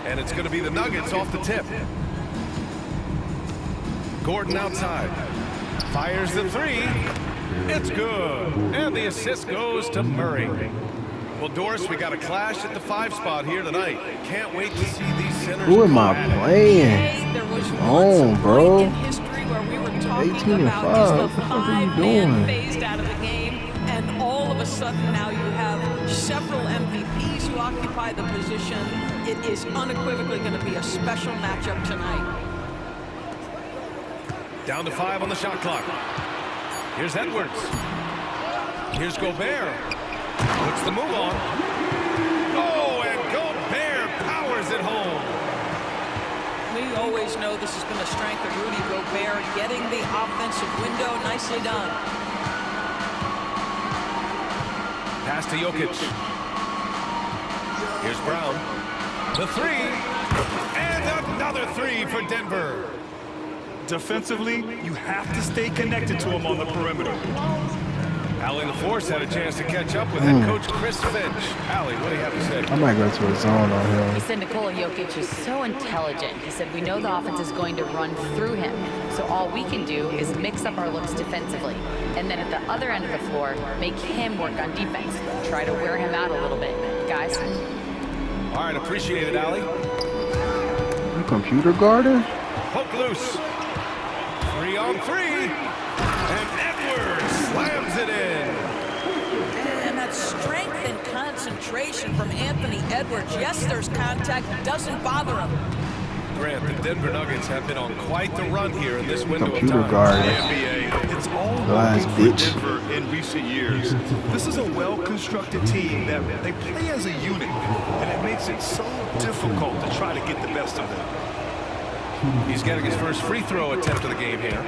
And it's going to be the Nuggets off the tip. Gordon outside. Fires the three. It's good. And the assist goes to Murray. Well, Doris, we got a clash at the 5 spot here tonight. Can't wait to see these centers. Who am I playing? There was once bro. In history where we were talking 18 and 5. about What the fuck are you doing? phased out of the game, and all of a sudden now you have several MVPs who occupy the position. It is unequivocally going to be a special matchup tonight. Down to 5 on the shot clock. Here's Edwards. Here's Gobert. Puts the move on. Oh, and Gobert powers it home. We always know this has been a strength of Rudy Gobert, getting the offensive window. Nicely done. Pass to Jokic. Here's Brown. The three. And another three for Denver. Defensively, you have to stay connected to him on the perimeter. Allie LaForce had a chance to catch up with head coach Chris Finch. Allie, what do you have to say? I might go to a zone on him. He said Nikola Jokic is so intelligent. He said we know the offense is going to run through him. So all we can do is mix up our looks defensively. And then at the other end of the floor, make him work on defense. Try to wear him out a little bit. Guys. All right, appreciate it, Allie. You computer guarding? Poke loose. 3 on 3. And Edwards slams it in. And that strength and concentration from Anthony Edwards. Yes, there's contact. Doesn't bother him. Grant, the Denver Nuggets have been on quite the run here in this window Computer of time. guard. The NBA, it's all Lies, working for bitch. Denver in recent years. This is a well-constructed team that they play as a unit, and it makes it so difficult to try to get the best of them. He's getting his first free throw attempt of the game here.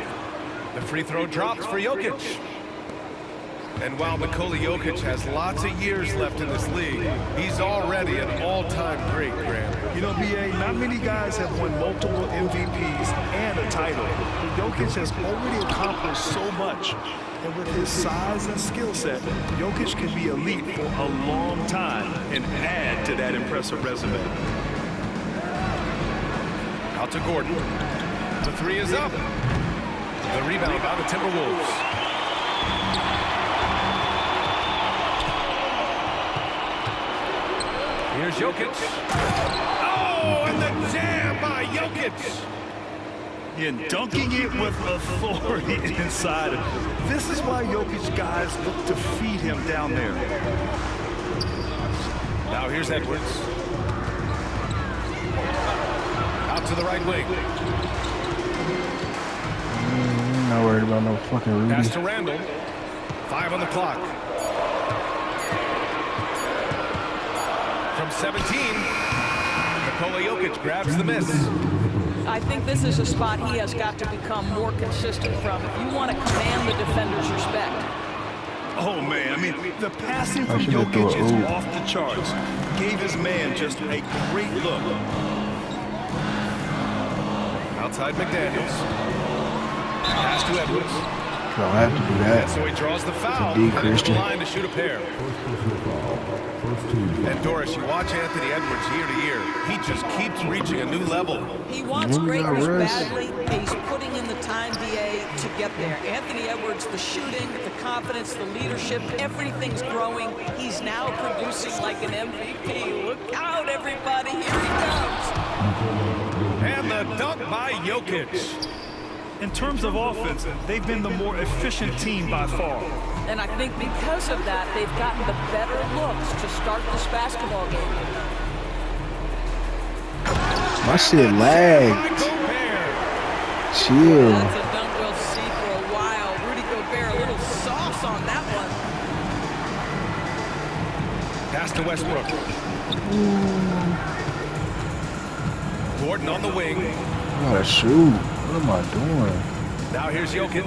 The free throw drops for Jokic. And while Nikola Jokic has lots of years left in this league, he's already an all-time great, Grant. You know, BA, not many guys have won multiple MVPs and a title. But Jokic has already accomplished so much. And with his size and skill set, Jokic can be elite for a long time and add to that impressive resume. Out to Gordon. The three is up. The rebound by the Timberwolves. Here's Jokic. Oh, and the jam by Jokic. And dunking it with authority inside. This is why Jokic guys look to feed him down there. Now here's Edwards. Out to the right wing. Not worried about no fucking Rudy. Pass to Randall. 5 on the clock. From 17, Nikola Jokic grabs the miss. I think this is a spot he has got to become more consistent from if you want to command the defender's respect. Oh, man, I mean, the passing from Jokic is off the charts. Gave his man just a great look. Outside McDaniels. Pass to Edwards. Don't have to do that. So he draws the foul. D, Headed to the Christian. line to shoot a pair. And Doris, you watch Anthony Edwards year to year. He just keeps reaching a new level. He wants Really got greatness rest. badly. He's putting in the time, BA, to get there. Anthony Edwards, the shooting, the confidence, the leadership, everything's growing. He's now producing like an MVP. Look out, everybody. Here he comes. And the dunk by Jokic. In terms of offense, they've been the more efficient team by far. And I think because of that, they've gotten the better looks to start this basketball game. My shit lagged. Chill. That's a dunk we'll see for a while. Rudy Gobert, a little sauce on that one. Pass to Westbrook. Gordon on the wing. I gotta shoot. What am I doing? Now here's Jokic.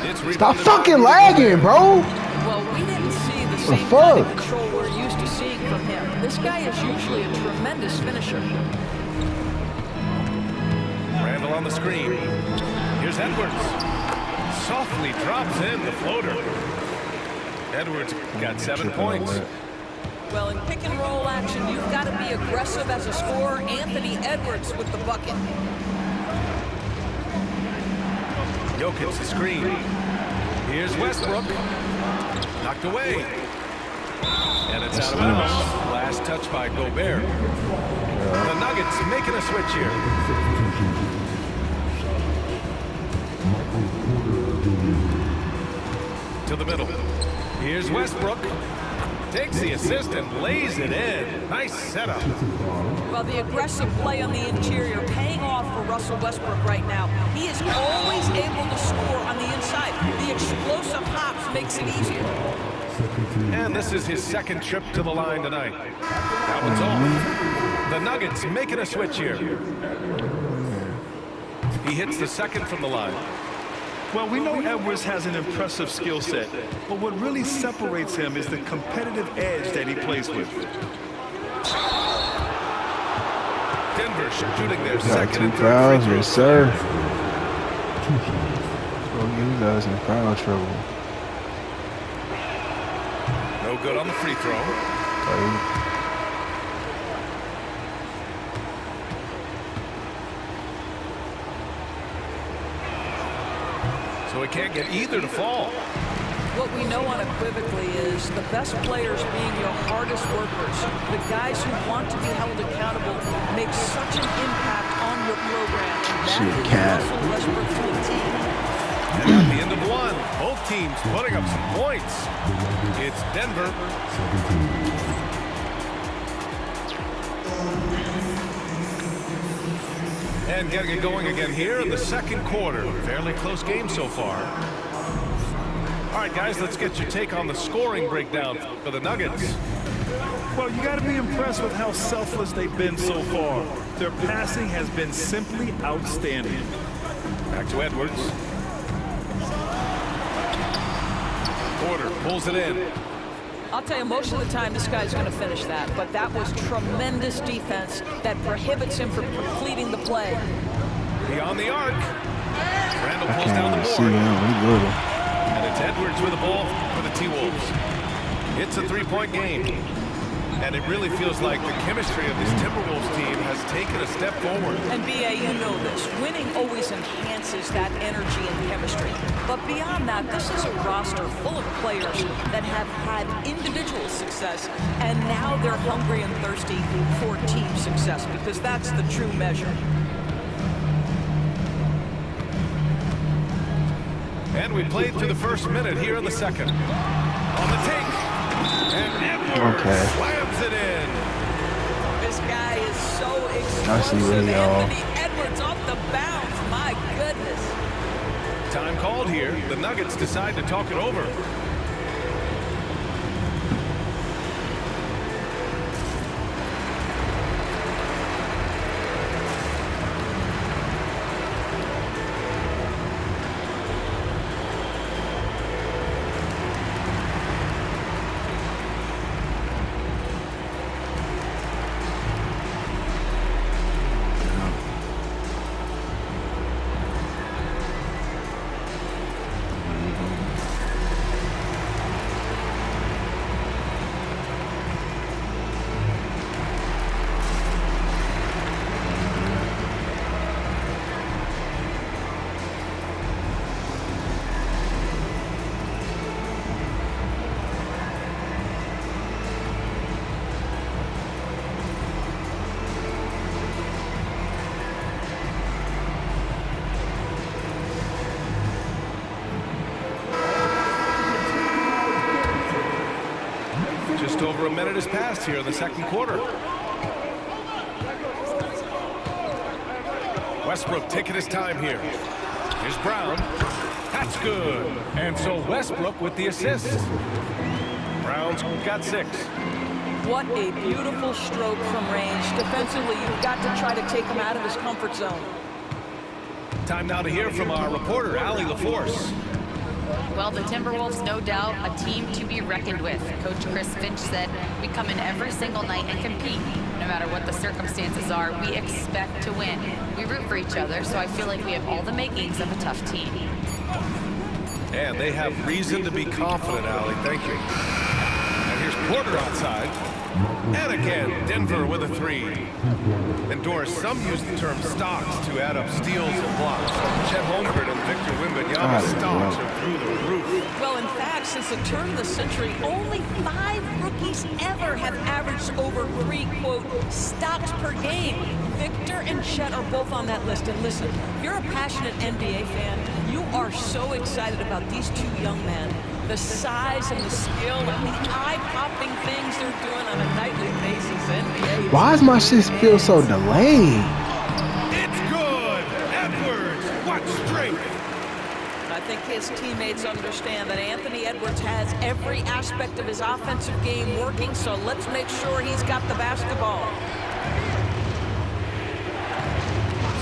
It's Stop rebounded fucking by lagging, bro. Well, we didn't see the same fuck? kind of control we're used to seeing from him. This guy is usually a tremendous finisher. Randall on the screen. Here's Edwards. Softly drops in the floater. Edwards got 7 points. Well, in pick and roll action, you've got to be aggressive as a scorer. Anthony Edwards with the bucket. Jokic the screen. Here's Westbrook. Knocked away. And it's out of bounds. Last touch by Gobert. The Nuggets making a switch here. To the middle. Here's Westbrook. Takes the assist and lays it in. Nice setup. Well, the aggressive play on the interior paying off for Russell Westbrook right now. He is always able to score on the inside. The explosive hops makes it easier. And this is his second trip to the line tonight. That one's off. The Nuggets making a switch here. He hits the second from the line. Well, we know Edwards has an impressive skill set, but what really separates him is the competitive edge that he plays with. Denver shooting their Got second 2 and third fouls, free yes, throws. sir. Gonna get you guys in foul trouble. No good on the free throw. Okay. So he can't get either to fall. What we know unequivocally is the best players being your hardest workers, the guys who want to be held accountable, make such an impact on your program. And that Shit, is cat. Russell Westbrook to a team. And at the end of one, both teams putting up some points. It's Denver. And getting it going again here in the second quarter. Fairly close game so far. All right, guys, let's get your take on the scoring breakdown for the Nuggets. Well, you got to be impressed with how selfless they've been so far. Their passing has been simply outstanding. Back to Edwards. Porter pulls it in. I'll tell you, most of the time this guy's going to finish that, but that was tremendous defense that prohibits him from completing the play. Beyond the arc. Randall I pulls down can't the even see board. him. He little. And it's Edwards with the ball for the T-Wolves. It's a three-point game. And it really feels like the chemistry of this Timberwolves team has taken a step forward. And B.A., you know this. Winning always enhances that energy and chemistry. But beyond that, this is a roster full of players that have had individual success, and now they're hungry and thirsty for team success, because that's the true measure. And we played through the first minute here in the second. On the take. And Edwards slams it in. This guy is so I see what explosive. y'all. Anthony Edwards off the bounce. My goodness. Time called here. The Nuggets decide to talk it over. Just over a minute has passed here in the second quarter. Westbrook taking his time here. Here's Brown. That's good. And so Westbrook with the assist. Brown's got 6. What a beautiful stroke from range. Defensively, you've got to try to take him out of his comfort zone. Time now to hear from our reporter, Allie LaForce. Well, the Timberwolves, no doubt, a team to be reckoned with. Coach Chris Finch said, we come in every single night and compete. No matter what the circumstances are, we expect to win. We root for each other, so I feel like we have all the makings of a tough team. And they have reason to be confident, Allie. Thank you. And here's Porter outside. And again, Denver with a three. And Doris, some use the term stocks to add up steals and blocks. Chet Holmgren and Victor Wembanyama's stocks are through the roof. Well, in fact, since the turn of the century, only 5 rookies ever have averaged over 3, quote, stocks per game. Victor and Chet are both on that list. And listen, if you're a passionate NBA fan, you are so excited about these two young men. The size and the skill and the eye-popping things they're doing on a nightly basis. NBA. Why does my shit feel so delayed? It's good. Edwards, what strength. I think his teammates understand that Anthony Edwards has every aspect of his offensive game working, so let's make sure he's got the basketball.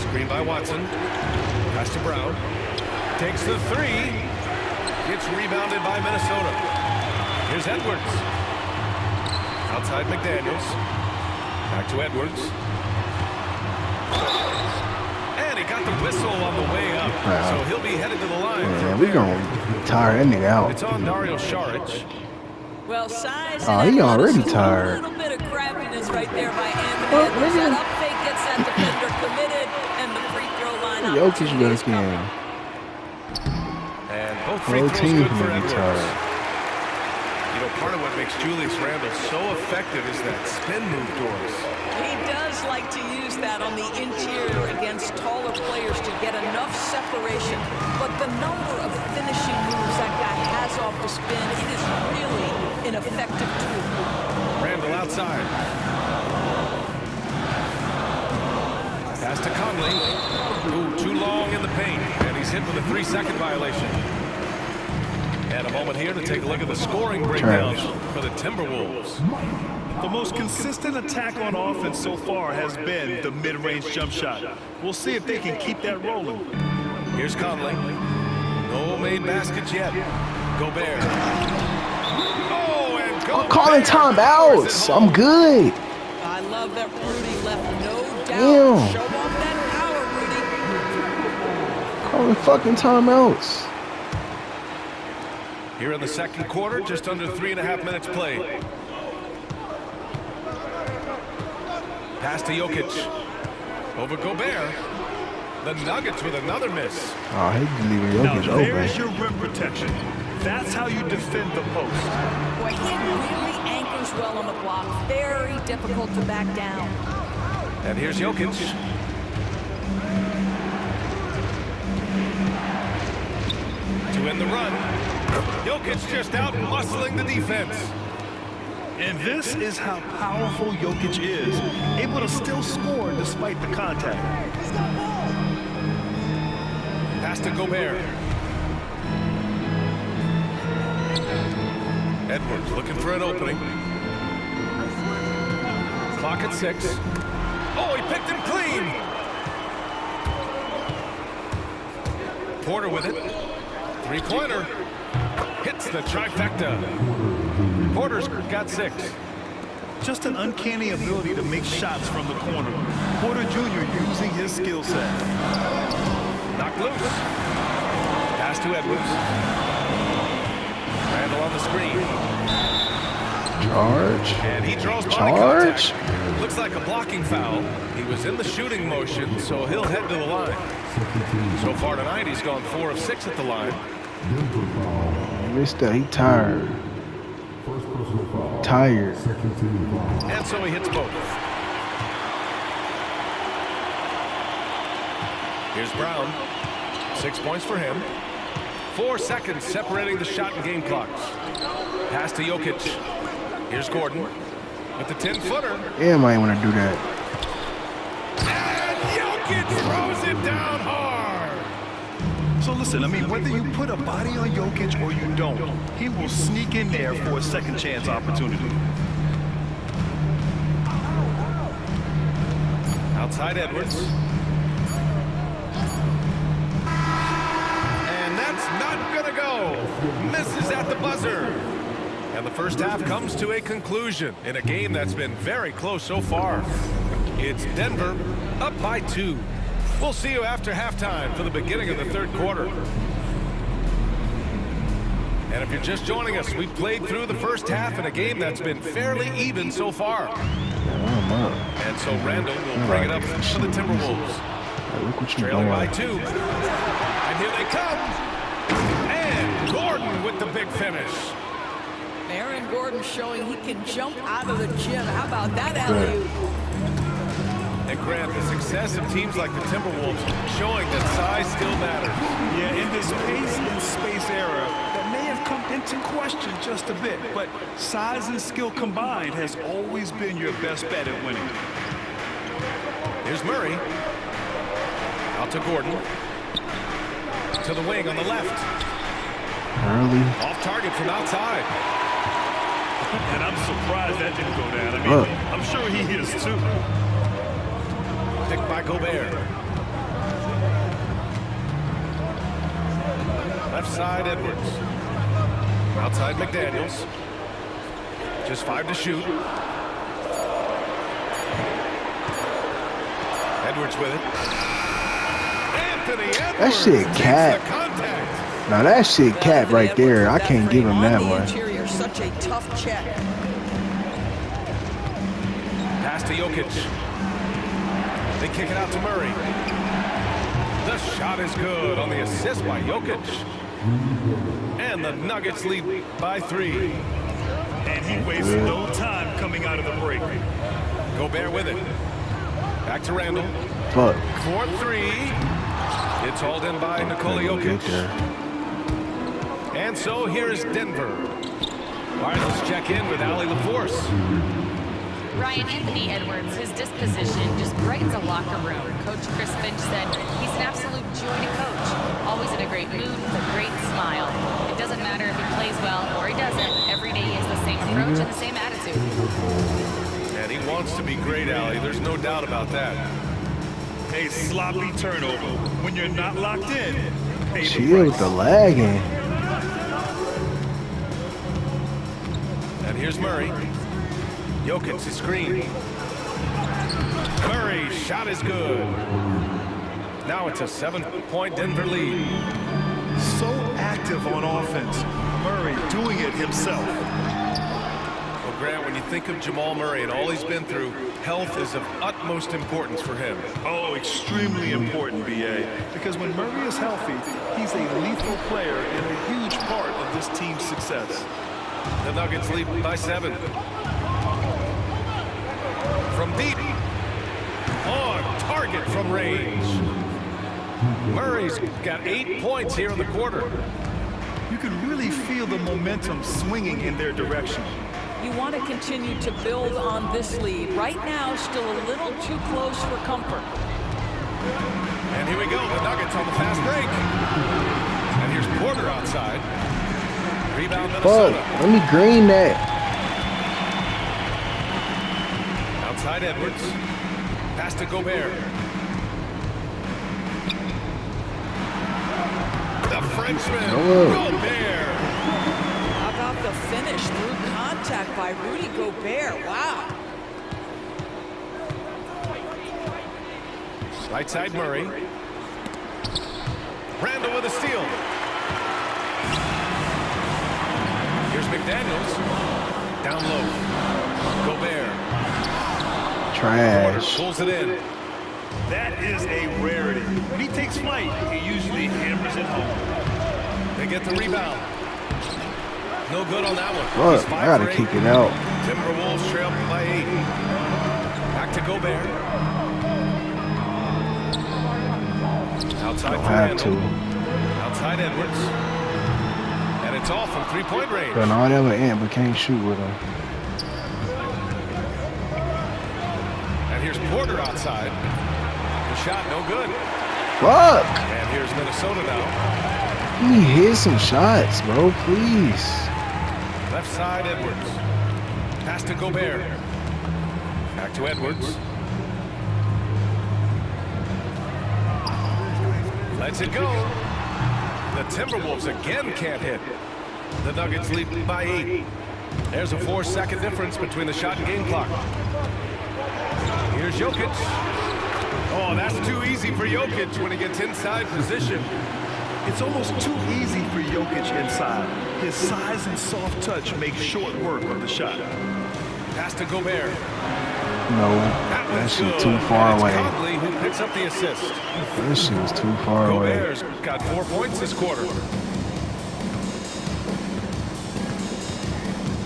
Screen by Watson. Pass to Brown. Takes the three. Gets rebounded by Minnesota. Here's Edwards. Outside McDaniels. Back to Edwards. And he got the whistle on the way up. So he'll be headed to the line. Yeah, we gonna tire that nigga out. It's on Dario Saric. Well, size he already tired. A little bit of craftiness right there by Anthony Edwards. That up fake gets that defender committed, and the free throw line. Jokic goes again. And both free throws good for Edwards. You know, part of what makes Julius Randle so effective is that spin move, Doris. He does like to use that on the interior against taller players to get enough separation. But the number of finishing moves that guy has off the spin, it is really an effective tool. Randle outside. Pass to Conley. Ooh, too long in the paint. And he's hit with a 3-second violation. And a moment here to take a look at the scoring breakdown for the Timberwolves. The most consistent attack on offense so far has been the mid-range jump shot. We'll see if they can keep that rolling. Here's Conley. No made baskets yet. Gobert. Oh, and Gobert. I'm calling timeouts. I'm good. I love that Rudy left no doubt. Damn. Show off that power, Rudy. Calling fucking timeouts. Here in the second quarter, just under 3.5 minutes played. Pass to Jokic. Over Gobert. The Nuggets with another miss. Oh, he's leaving Jokic Now open. there's your rim protection. That's how you defend the post. Boy, he really anchors well on the block. Very difficult to back down. And here's Jokic. To end the run. Jokic just out muscling the defense. And this is how powerful Jokic is, able to still score despite the contact. Pass to Gobert. Edwards looking for an opening. Clock at 6. Oh, he picked him clean. Porter with it. Three-pointer. Hits the trifecta. Porter's got 6. Just an uncanny ability to make shots from the corner. Porter Jr. using his skill set. Knocked loose. Pass to Edwards. Randle on the screen. Charge. And he draws body Charge. contact. Looks like a blocking foul. He was in the shooting motion, so he'll head to the line. So far tonight, he's gone 4 of 6 at the line. Missed that. He tired. Tired. And so he hits both. Here's Brown. 6 points for him. 4 seconds separating the shot and game clocks. Pass to Jokic. Here's Gordon with the 10-footer. Yeah, might want to do that. And Jokic throws it down hard. So listen, I mean, whether you put a body on Jokic or you don't, he will sneak in there for a second chance opportunity. Outside Edwards. And that's not gonna go. Misses at the buzzer. And the first half comes to a conclusion in a game that's been very close so far. It's Denver up by 2. We'll see you after halftime for the beginning of the third quarter. And if you're just joining us, we've played through the first half in a game that's been fairly even so far. And so Randall will bring it up for the Timberwolves. Look what you're Trailing by doing. 2. And here they come. And Gordon with the big finish. Aaron Gordon showing he can jump out of the gym. How about that alley-oop? And Grant, the success of teams like the Timberwolves showing that size still matters. Yeah, in this pace and space era, that may have come into question just a bit, but size and skill combined has always been your best bet at winning. Here's Murray. Out to Gordon. To the wing on the left. Early. Off target from outside. And I'm surprised that didn't go down. I mean, I'm sure he is too. Picked by Gobert. Left side, Edwards. Outside, McDaniels. Just 5 to shoot. Edwards with it. Anthony Edwards. That shit cat. The contact. Now that shit cat right there. I can't give him that one. Interior, such a tough check. Pass to Jokic. They kick it out to Murray. The shot is good on the assist by Jokic. And the Nuggets lead by 3. And he wasted no time coming out of the break. Gobert with it. Back to Randall. Fuck. 4-3. It's hauled in by Nikola Jokic. And so here's Denver. Wireless check in with Allie LaForce. Ryan, Anthony Edwards, his disposition just brightens a locker room. Coach Chris Finch said he's an absolute joy to coach. Always in a great mood with a great smile. It doesn't matter if he plays well or he doesn't. Every day he has the same approach and the same attitude. And he wants to be great, Allie. There's no doubt about that. A sloppy turnover. When you're not locked in, pay the Chill with the price. lagging. And here's Murray. Jokic, the screen. Murray's shot is good. Now it's a 7-point Denver lead. So active on offense. Murray doing it himself. Well, Grant, when you think of Jamal Murray and all he's been through, health is of utmost importance for him. Oh, extremely important, B.A. Because when Murray is healthy, he's a lethal player and a huge part of this team's success. The Nuggets lead by 7. From deep. On target from range. Murray's got 8 points here in the quarter. You can really feel the momentum swinging in their direction. You want to continue to build on this lead. Right now, still a little too close for comfort. And here we go, the Nuggets on the fast break. And here's Porter outside. Rebound Minnesota. Fuck. Let me green that. Outside Edwards. Pass to Gobert. The Frenchman, Gobert. How about the finish through contact by Rudy Gobert? Wow. Right side Murray. Randall with a steal. Here's McDaniels. Down low. Gobert. Porter Trash. pulls it in. That is a rarity. When he takes flight, he usually hammers it home. They get the rebound. No good on that one. Fuck. I gotta kick it out. Timberwolves trail by 8. Back to Gobert. Outside Don't for have Randall. to. Outside Edwards. And it's off from 3-point range. Done all that with Ant, but can't shoot with him. And here's Porter outside. The shot no good. Fuck. And here's Minnesota now. He hit some shots, bro. Please. Left side Edwards. Pass to Gobert. Back to Edwards. Lets it go. The Timberwolves again can't hit. The Nuggets lead by 8. There's a 4-second difference between the shot and game clock. Here's Jokic. Oh, that's too easy for Jokic when he gets inside position. It's almost too easy for Jokic inside. His size and soft touch make short work of the shot. Pass to Gobert. No, that shit too far away. Conley who picks up the assist. That shit was too far away. Gobert's got 4 points this quarter.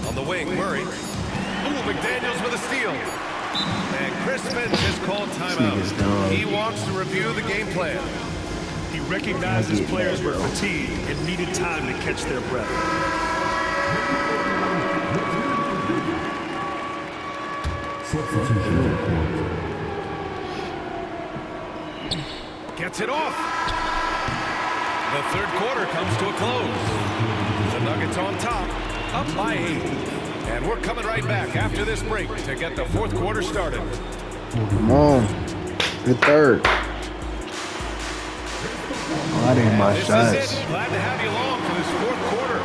On the wing, Murray. Ooh, McDaniels with a steal. And Chris Finch has called timeout. He wants to review the game plan. He recognized his players were fatigued and needed time to catch their breath. Gets it off. The third quarter comes to a close. The Nuggets on top, up by 8. And we're coming right back after this break to get the fourth quarter started. Come on. The third. Oh, that ain't my shots. This is it. Glad to have you along for this fourth quarter.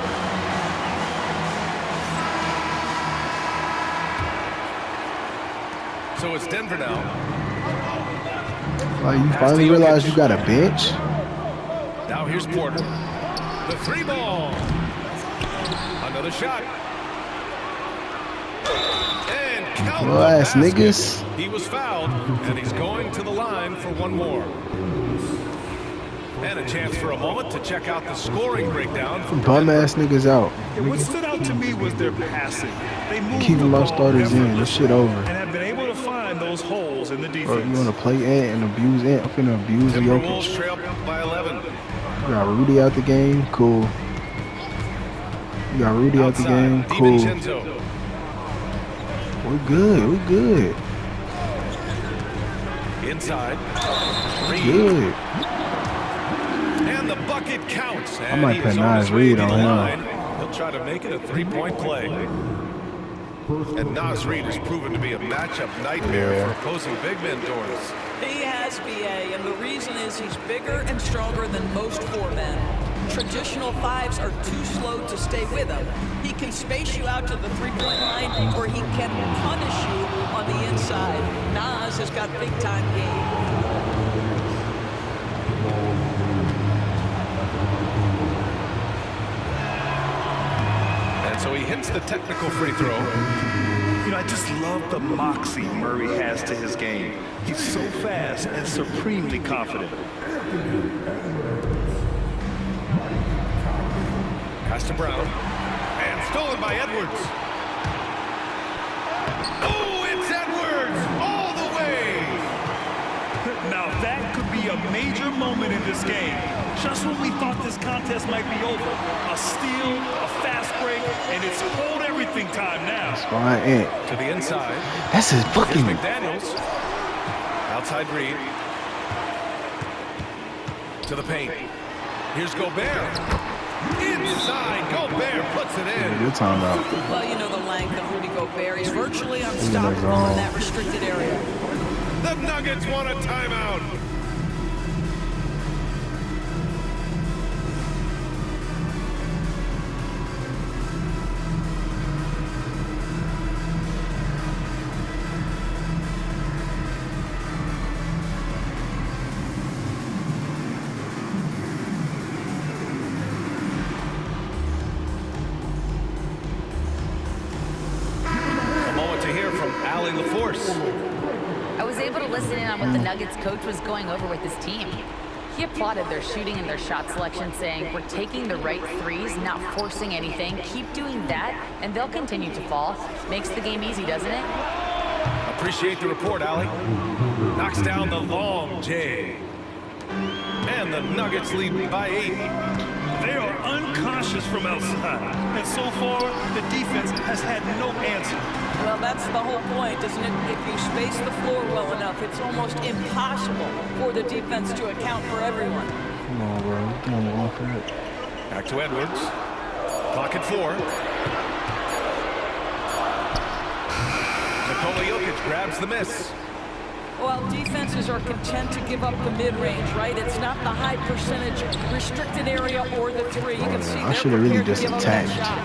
So it's Denver now. Oh, you finally realized you got a bench? Now here's Porter. The 3 ball. Another shot. And count the ass basket. niggas. He was fouled, and he's going to the line for one more. And a chance for a moment to check out the scoring breakdown. Bum ass niggas out. And what stood out to me was their passing. They moved Keeping the my ball starters in. This shit over. and have been able to find those holes in the defense. Bro, you want to play Ant and abuse Ant? I'm finna abuse the Timberwolves Jokic. trail by 11. You got Rudy out the game? Cool. You got Rudy out the game? Cool. DiVincenzo. We're good. We're good. Inside. Reed. Good. And the bucket counts. I And might he put is on Nas his way Reed to on the him. line. He'll try to make it a 3-point play. And Nas Reed has proven to be a matchup nightmare for opposing big men, Doris. He has, BA, and the reason is he's bigger and stronger than most 4 men. Traditional 5s are too slow to stay with him. He can space you out to the 3-point line, or he can punish you on the inside. Nas has got big-time game. And so he hits the technical free throw. You know, I just love the moxie Murray has to his game. He's so fast and supremely confident. Pass to Brown. And stolen by Edwards. Oh, it's Edwards all the way. Now that could be a major moment in this game. Just when we thought this contest might be over. A steal, a fast break, and it's hold everything time now. That's why Ant. To the inside. That's his Here's fucking. McDaniels. Outside Reed. To the paint. Here's Gobert. Inside. Gobert puts it in. Good time out. Well, you know the length of Rudy Gobert. He's virtually unstoppable in that restricted area. The Nuggets want a timeout. I was able to listen in on what the Nuggets coach was going over with his team. He applauded their shooting and their shot selection, saying, "We're taking the right threes, not forcing anything. Keep doing that, and they'll continue to fall." Makes the game easy, doesn't it? Appreciate the report, Allie. Knocks down the long J. And the Nuggets lead by 8. They are unconscious from outside, and so far, the defense has had no answer. Well, that's the whole point, isn't it? If you space the floor well enough, it's almost impossible for the defense to account for everyone. Come on, bro. Come on, walk for it. Back to Edwards. Clock at 4. Nikola Jokic grabs the miss. Well, defenses are content to give up the mid-range, right? It's not the high percentage restricted area or the 3. You can see I they're should have really prepared just to give up that attacked. shot.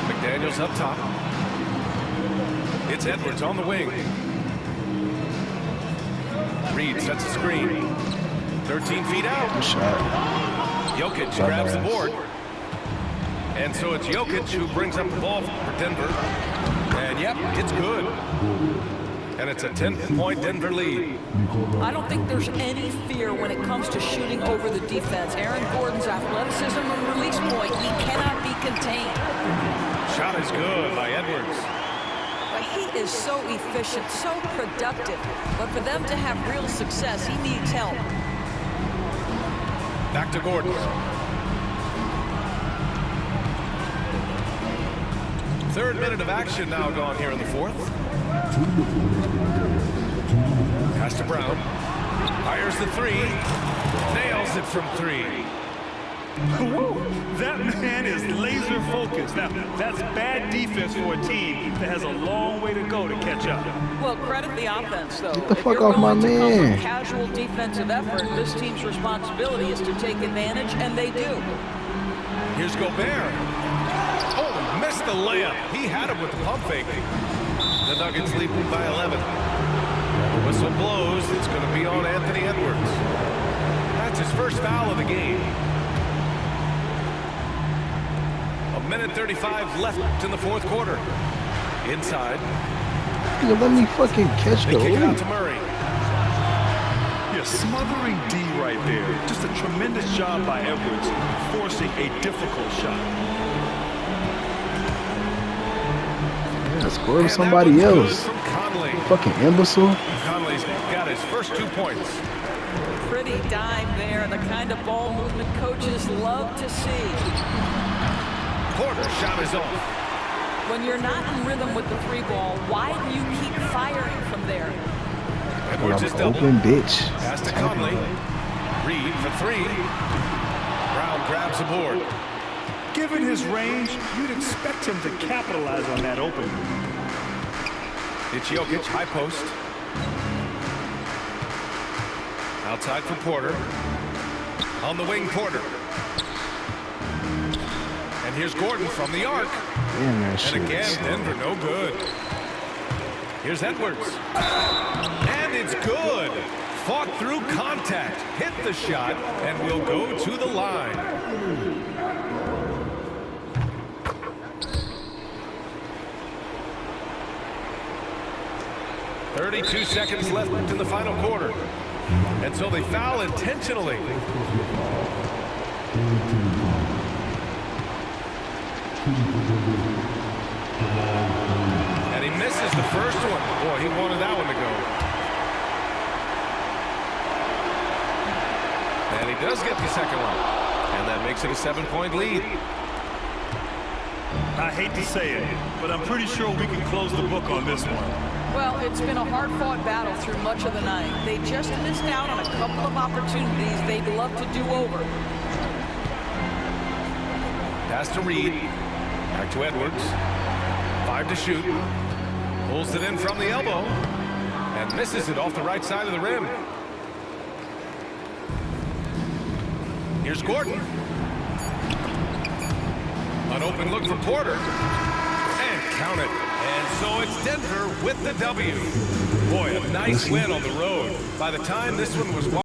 McDaniels up top. It's Edwards on the wing. Reed sets a screen. 13 feet out. Good shot. Jokic grabs the board. And so it's Jokic who brings up the ball for Denver. And yep, it's good. And it's a 10-point Denver lead. I don't think there's any fear when it comes to shooting over the defense. Aaron Gordon's athleticism and release point, he cannot be contained. Shot is good by Edwards. But he is so efficient, so productive. But for them to have real success, he needs help. Back to Gordon. Third minute of action now gone here in the fourth. Pass to Brown. Fires the three. Nails it from three. Whoa, that man is laser focused. Now, that's bad defense for a team that has a long way to go to catch up. Well, credit the offense, though. Get the fuck off my man. Casual defensive effort, this team's responsibility is to take advantage, and they do. Here's Gobert. Oh, missed the layup. He had it with the pump fake. The Nuggets lead by 11. The whistle blows. It's going to be on Anthony Edwards. That's his first foul of the game. A minute 35 left in the fourth quarter. Inside. You let me fucking catch They the kick it out hoop. to Murray. Yeah, smothering D right there. Just a tremendous job by Edwards, forcing a difficult shot. Yeah, score with And somebody that one's else. good from Conley. Fucking imbecile. Conley's got his first 2 points. Pretty dime there, the kind of ball movement coaches love to see. Porter's shot is off. When you're not in rhythm with the three ball, why do you keep firing from there? Edwards is I'm double. open, bitch. Pass to Conley. Reed for three. Brown grabs the board. Given his range, you'd expect him to capitalize on that opening. It's Jokic, high post. Outside for Porter. On the wing, Porter. And here's Gordon from the arc. Damn, that shit. And again, Denver no good. Here's Edwards. And it's good. Fought through contact. Hit the shot and will go to the line. .32 seconds left in the final quarter. And so they foul intentionally. And he misses the first one. Boy, he wanted that one to go. And he does get the second one. And that makes it a 7-point lead. I hate to say it, but I'm pretty sure we can close the book on this one. Well, it's been a hard-fought battle through much of the night. They just missed out on a couple of opportunities they'd love to do over. Pass to Reed. Back to Edwards. 5 to shoot. Pulls it in from the elbow. And misses it off the right side of the rim. Here's Gordon. An open look for Porter. And count it. And so it's Denver with the W. Boy, a nice win on the road. By the time this one was